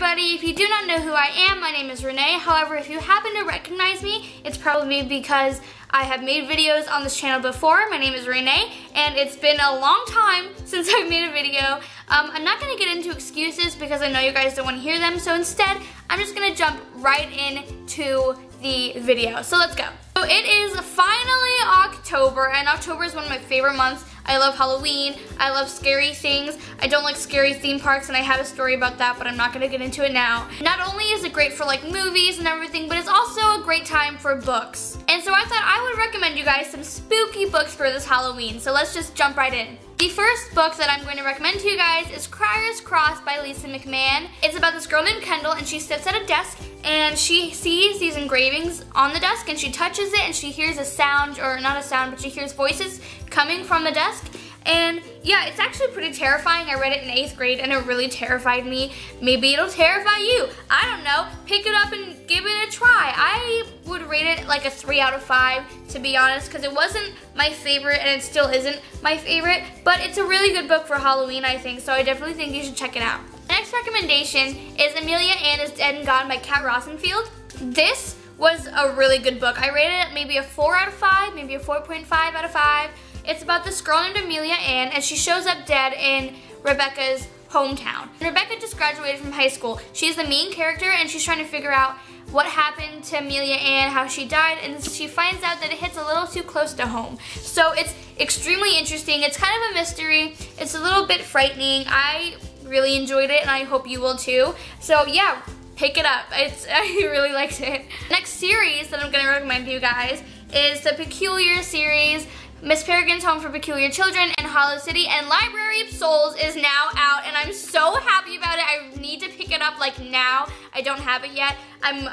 everybody. If you do not know who I am, my name is Renee. However, if you happen to recognize me, it's probably because I have made videos on this channel before. My name is Renee, and it's been a long time since I've made a video. I'm not going to get into excuses because I know you guys don't want to hear them, so instead, I'm just going to jump right into the video. So let's go. So it is finally October, and October is one of my favorite months. I love Halloween, I love scary things. I don't like scary theme parks, and I have a story about that, but I'm not gonna get into it now. Not only is it great for like movies and everything, but it's also a great time for books. And so I thought I would recommend you guys some spooky books for this Halloween, so let's just jump right in. The first book that I'm going to recommend to you guys is Criers Cross by Lisa McMahon. It's about this girl named Kendall, and she sits at a desk and she sees these engravings on the desk, and she touches it and she hears a sound, or not a sound, but she hears voices coming from the desk. And yeah, it's actually pretty terrifying. I read it in 8th grade and it really terrified me. Maybe it'll terrify you. I don't know. Pick it up and give it a try. I would rate it like a 3 out of 5, to be honest, because it wasn't my favorite and it still isn't my favorite, but it's a really good book for Halloween, I think, so I definitely think you should check it out. The next recommendation is Amelia Ann is Dead and Gone by Kat Rosenfield. This was a really good book. I rated it maybe a 4 out of 5, maybe a 4.5 out of 5. It's about this girl named Amelia Ann, and she shows up dead in Rebecca's hometown. Rebecca just graduated from high school. She's the main character, and she's trying to figure out what happened to Amelia Ann, how she died, and she finds out that it hits a little too close to home. So it's extremely interesting. It's kind of a mystery. It's a little bit frightening. I really enjoyed it, and I hope you will too. So yeah, pick it up. I really liked it. The next series that I'm going to recommend to you guys is the Peculiar series. Miss Peregrine's Home for Peculiar Children and Hollow City and Library of Souls is now out, and I'm so happy about it. I need to pick it up like now. I don't have it yet. I'm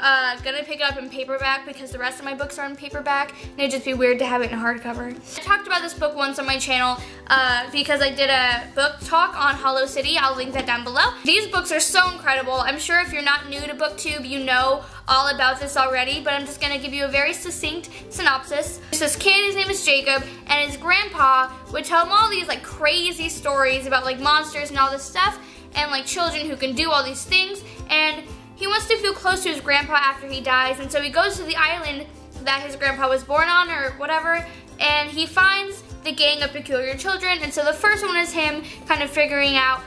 gonna pick it up in paperback because the rest of my books are in paperback, and it'd just be weird to have it in hardcover. I talked about this book once on my channel because I did a book talk on Hollow City. I'll link that down below. These books are so incredible. I'm sure if you're not new to BookTube, you know all about this already, but I'm just gonna give you a very succinct synopsis. There's this kid, his name is Jacob, and his grandpa would tell him all these like crazy stories about like monsters and all this stuff, and like children who can do all these things, and he wants to feel close to his grandpa after he dies, and so he goes to the island that his grandpa was born on or whatever, and he finds the gang of peculiar children. And so the first one is him kind of figuring out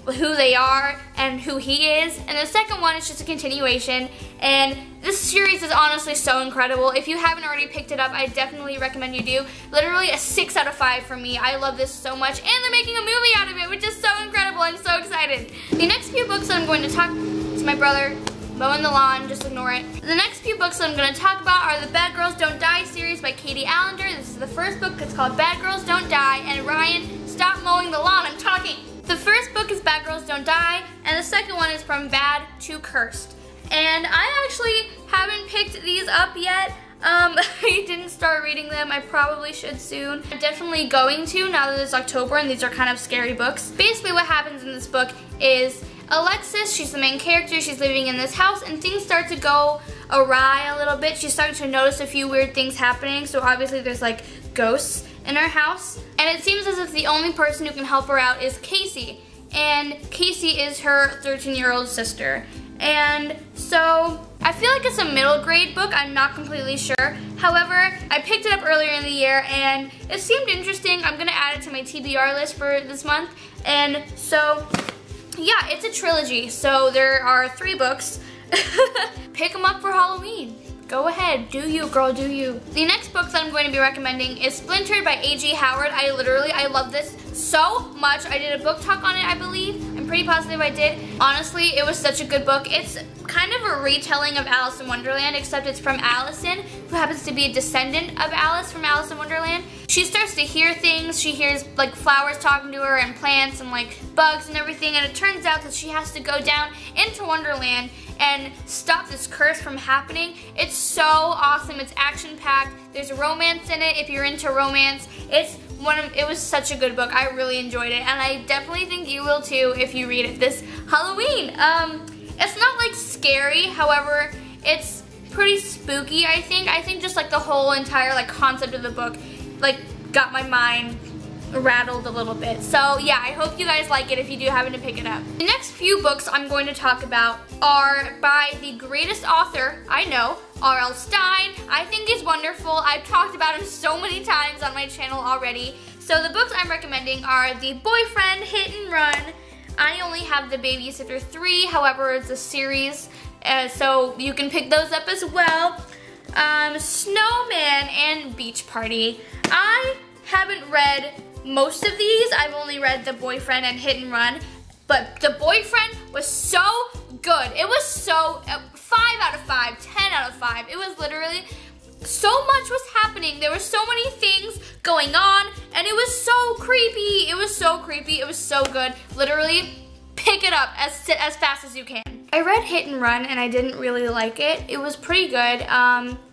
who they are and who he is, and the second one is just a continuation. And this series is honestly so incredible. If you haven't already picked it up, I definitely recommend you do. Literally a 6 out of 5 for me. I love this so much, and they're making a movie out of it, which is so incredible. I'm so excited. The next few books that I'm going to talk to my brother mowing the lawn, just ignore it. The next few books that I'm going to talk about are the Bad Girls Don't Die series by Katie Allender. This is the first book. It's called Bad Girls Don't Die, and Ryan, stop mowing the lawn, I'm talking. The first book is Bad Girls Don't Die, and the second one is From Bad to Cursed. And I actually haven't picked these up yet. I didn't start reading them. I probably should soon. I'm definitely going to now that it's October and these are kind of scary books. Basically what happens in this book is Alexis, she's the main character, she's living in this house, and things start to go awry a little bit. She's starting to notice a few weird things happening, so obviously there's like ghosts in her house. And it seems as if the only person who can help her out is Casey. And Casey is her 13-year-old sister. And so I feel like it's a middle grade book. I'm not completely sure. However, I picked it up earlier in the year and it seemed interesting. I'm gonna add it to my TBR list for this month. And so, yeah, it's a trilogy. So there are 3 books. Pick them up for Halloween. Go ahead, do you, girl, do you. The next book that I'm going to be recommending is Splinter by A.G. Howard. I love this so much. I did a book talk on it, I believe. I'm pretty positive I did. Honestly, it was such a good book. It's kind of a retelling of Alice in Wonderland, except it's from Allison, who happens to be a descendant of Alice from Alice in Wonderland. She starts to hear things. She hears like flowers talking to her and plants and like bugs and everything, and it turns out that she has to go down into Wonderland and stop this curse from happening. It's so awesome. It's action-packed. There's romance in it if you're into romance. It was such a good book. I really enjoyed it, and I definitely think you will too if you read it this Halloween. It's not like scary, however, it's pretty spooky, I think. I think just like the whole entire like concept of the book like got my mind rattled a little bit. So yeah, I hope you guys like it if you do happen to pick it up. The next few books I'm going to talk about are by the greatest author I know, R.L. Stine. I think he's wonderful. I've talked about him so many times on my channel already. So the books I'm recommending are The Boyfriend, Hit and Run. I only have The Babysitter 3, however it's a series, so you can pick those up as well. Snowman and Beach Party. I haven't read most of these. I've only read The Boyfriend and Hit and Run, but The Boyfriend was so good. It was so 5 out of 5, 10 out of 5. It was literally so much was happening. There were so many things going on, and it was so creepy. It was so creepy. It was so good. Literally, pick it up as fast as you can. I read Hit and Run, and I didn't really like it. It was pretty good,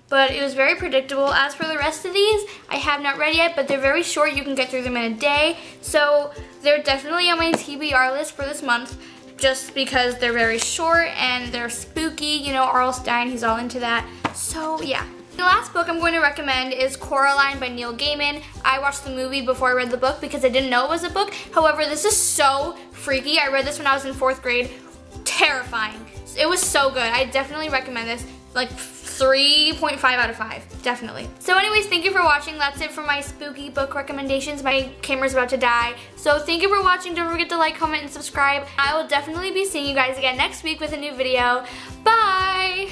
but it was very predictable. As for the rest of these, I have not read yet, but they're very short. You can get through them in a day, so they're definitely on my TBR list for this month, just because they're very short and they're spooky. You know, R.L. Stine, he's all into that. So yeah. The last book I'm going to recommend is Coraline by Neil Gaiman. I watched the movie before I read the book because I didn't know it was a book. However, this is so freaky. I read this when I was in 4th grade. Terrifying. It was so good. I definitely recommend this. Like 3.5 out of 5. Definitely. So anyways, thank you for watching. That's it for my spooky book recommendations. My camera's about to die. So thank you for watching. Don't forget to like, comment, and subscribe. I will definitely be seeing you guys again next week with a new video. Bye!